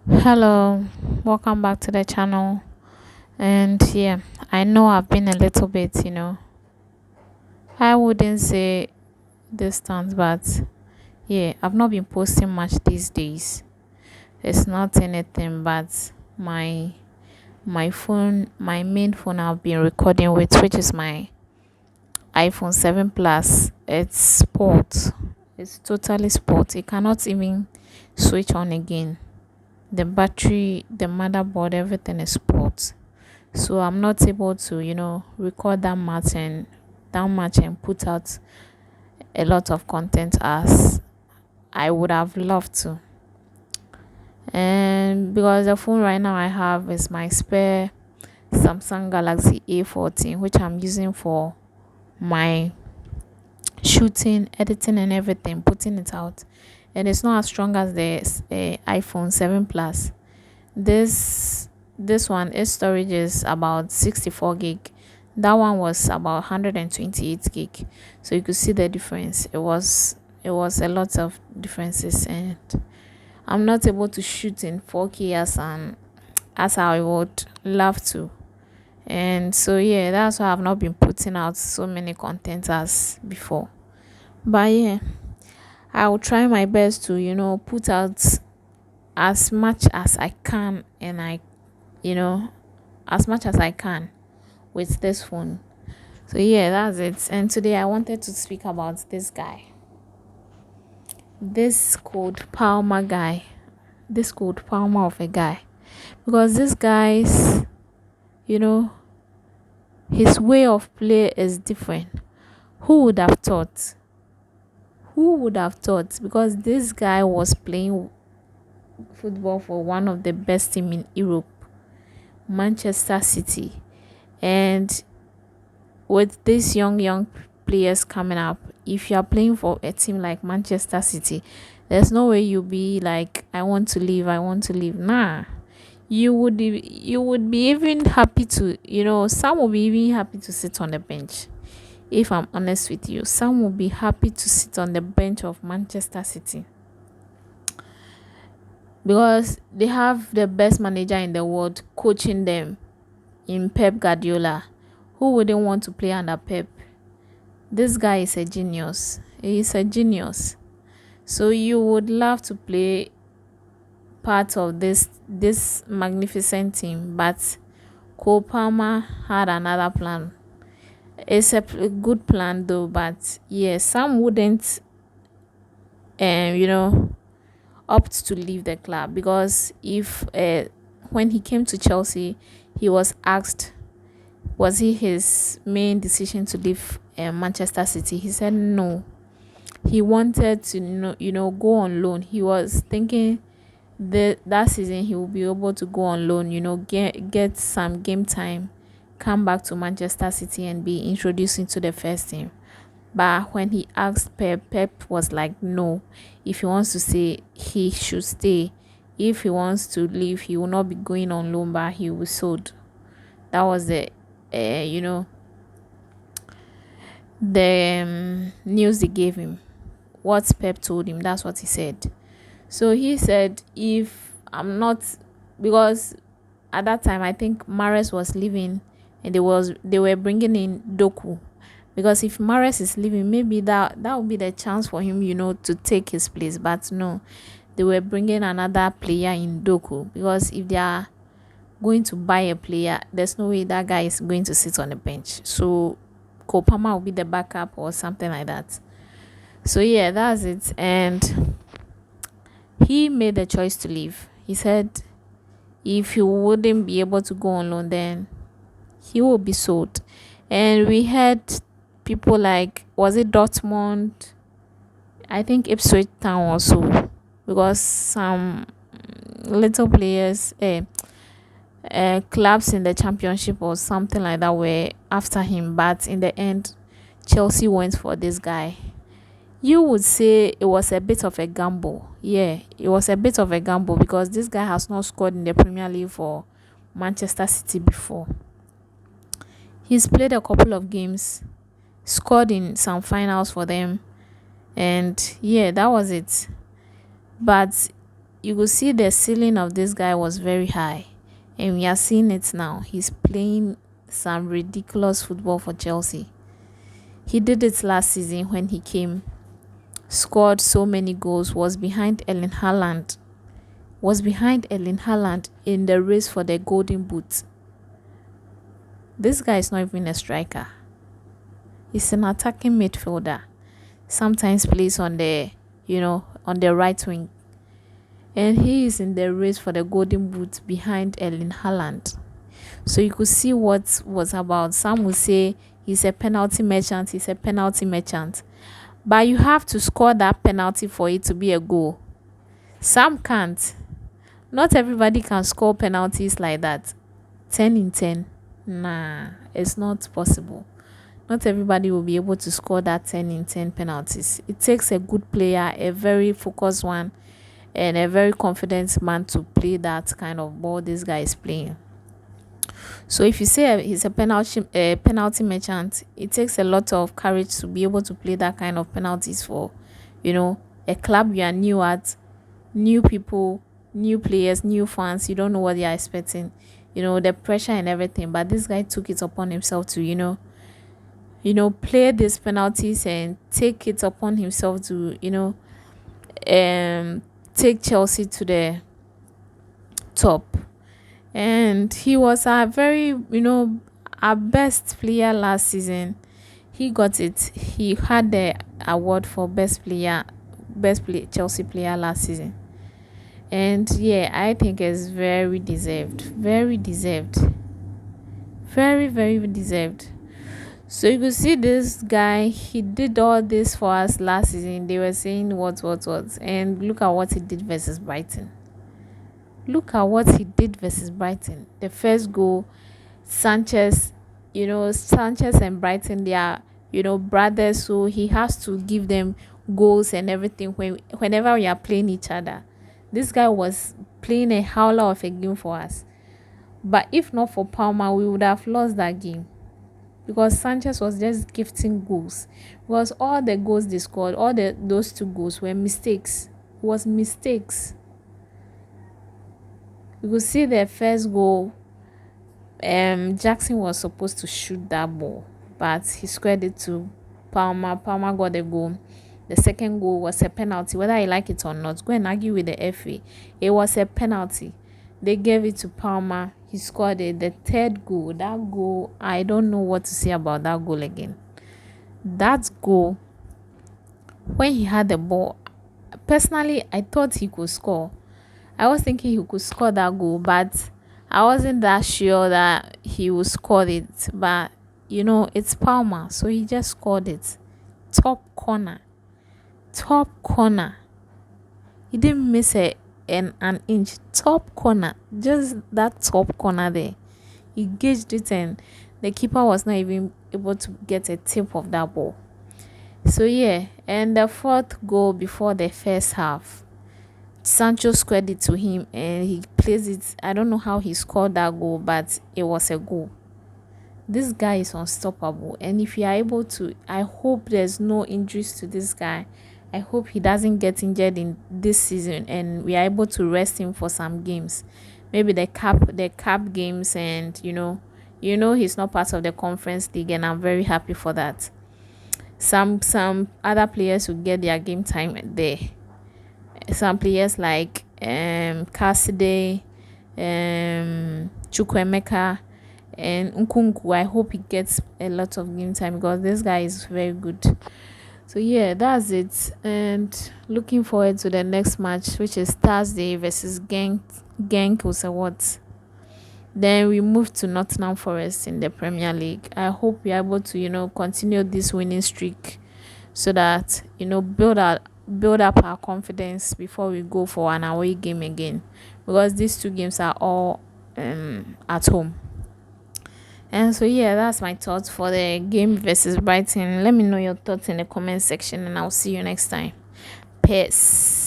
Hello, welcome back to the channel. And yeah, I know I've been a little bit, I wouldn't say distant, but yeah, I've not been posting much these days. It's not anything but my my phone, my main phone I've been recording with, which is my iPhone 7 Plus. It's sport. It's totally sport. It cannot even switch on again. The battery, the motherboard, everything is sport. So I'm not able to record that much and put out a lot of content as I would have loved to. And because the phone right now I have is my spare Samsung Galaxy A14, which I'm using for my shooting, editing, and everything, putting it out. And it's not as strong as the iPhone 7 Plus. This one, its storage is about 64 gig. That one was about 128 gig. So you could see the difference. It was a lot of differences, and I'm not able to shoot in 4K as I would love to. And so yeah, that's why I've not been putting out so many content as before. But yeah, I will try my best to put out as much as I can, and you know as much as I can with this phone. So yeah, that's it. And today I wanted to speak about this guy, this Code Palmer guy, this Code Palmer of a guy, because this guy's, you know, his way of play is different. Who would have thought? Who would have thought? Because this guy was playing football for one of the best team in Europe, Manchester City, and with these young players coming up, if you are playing for a team like Manchester City, there's no way you'll be like, I want to leave. Nah. You would be even happy to, some will be even happy to sit on the bench. If I'm honest with you, some will be happy to sit on the bench of Manchester City because they have the best manager in the world coaching them in Pep Guardiola. Who wouldn't want to play under Pep? This guy is a genius. He's a genius. So you would love to play part of this magnificent team, but Cole Palmer had another plan. It's a good plan though, but yeah, some wouldn't, you know, opt to leave the club because if when he came to Chelsea, he was asked, was it his main decision to leave Manchester City? He said no. He wanted to go on loan. He was thinking that season he will be able to go on loan, get some game time, come back to Manchester City and be introduced into the first team. But when he asked Pep was like no. If he wants to stay, he should stay. If he wants to leave, he will not be going on loan, but he will sold. That was uh, you know the news they gave him. What Pep told him, that's what he said. So he said, if I'm not, because at that time I think Mares was leaving, and they were bringing in Doku. Because if Mares is leaving, maybe that would be the chance for him, to take his place. But no, they were bringing another player in Doku, because if they are going to buy a player, there's no way that guy is going to sit on the bench. So Kopama will be the backup or something like that. So yeah, that's it. And he made the choice to leave. He said if he wouldn't be able to go on loan, then he will be sold. And we had people like, was it Dortmund? I think Ipswich Town also, because some little players, clubs in the championship or something like that were after him. But in the end, Chelsea went for this guy. You would say it was a bit of a gamble. Yeah, it was a bit of a gamble because this guy has not scored in the Premier League for Manchester City before. He's played a couple of games, scored in some finals for them, and yeah, that was it. But you could see the ceiling of this guy was very high, and we are seeing it now. He's playing some ridiculous football for Chelsea. He did it last season when he came, scored so many goals, was behind Erling Haaland, in the race for the golden boot. This guy is not even a striker. He's an attacking midfielder. Sometimes plays on the, on the right wing. And he is in the race for the golden boot behind Erling Haaland. So you could see what was about. Some would say he's a penalty merchant. But you have to score that penalty for it to be a goal. Some can't. Not everybody can score penalties like that. 10 in 10. Nah, it's not possible. Not everybody will be able to score that 10 in 10 penalties. It takes a good player, a very focused one, and a very confident man to play that kind of ball this guy is playing. So if you say he's a penalty merchant, it takes a lot of courage to be able to play that kind of penalties for, a club you are new at, new people, new players, new fans. You don't know what they are expecting, the pressure and everything. But this guy took it upon himself to, play these penalties and take it upon himself to, take Chelsea to the top. And he was our very, our best player last season. He got it. He had the award for Chelsea player last season. And yeah, I think it's very deserved. Very deserved. Very, very deserved. So you could see this guy, he did all this for us last season. They were saying what. And look at what he did versus Brighton. The first goal, Sanchez and Brighton, they are, brothers. So he has to give them goals and everything whenever we are playing each other. This guy was playing a howler of a game for us. But if not for Palmer, we would have lost that game. Because Sanchez was just gifting goals. Because all the goals they scored, those 2 goals were mistakes. It was mistakes. You could see the first goal. Jackson was supposed to shoot that ball, but he squared it to Palmer. Palmer got the goal. The second goal was a penalty. Whether I like it or not, go and argue with the FA. It was a penalty. They gave it to Palmer. He scored it. The third goal, that goal, I don't know what to say about that goal again. That goal, when he had the ball, personally, I thought he could score. I was thinking he could score that goal, but I wasn't that sure that he would score it. But, it's Palmer, so he just scored it. Top corner. He didn't miss an inch. Top corner. Just that top corner there. He gauged it, and the keeper was not even able to get a tip of that ball. So, yeah. And the fourth goal before the first half, Sancho squared it to him and he placed it. I don't know how he scored that goal, but it was a goal. This guy is unstoppable. And if you are able to, I hope there's no injuries to this guy. I hope he doesn't get injured in this season and we are able to rest him for some games. Maybe the cup games, and he's not part of the Conference League, and I'm very happy for that. Some other players will get their game time there. Some players like Cassidy, Chukwuemeka, and Nkunku. I hope he gets a lot of game time because this guy is very good. So yeah, that's it. And looking forward to the next match, which is Thursday versus Genk was what. Then we move to Nottingham Forest in the Premier League. I hope we are able to continue this winning streak, so that build up our confidence before we go for an away game again, because these 2 games are all at home. And so yeah, that's my thoughts for the game versus Brighton. Let me know your thoughts in the comment section, and I'll see you next time. Peace.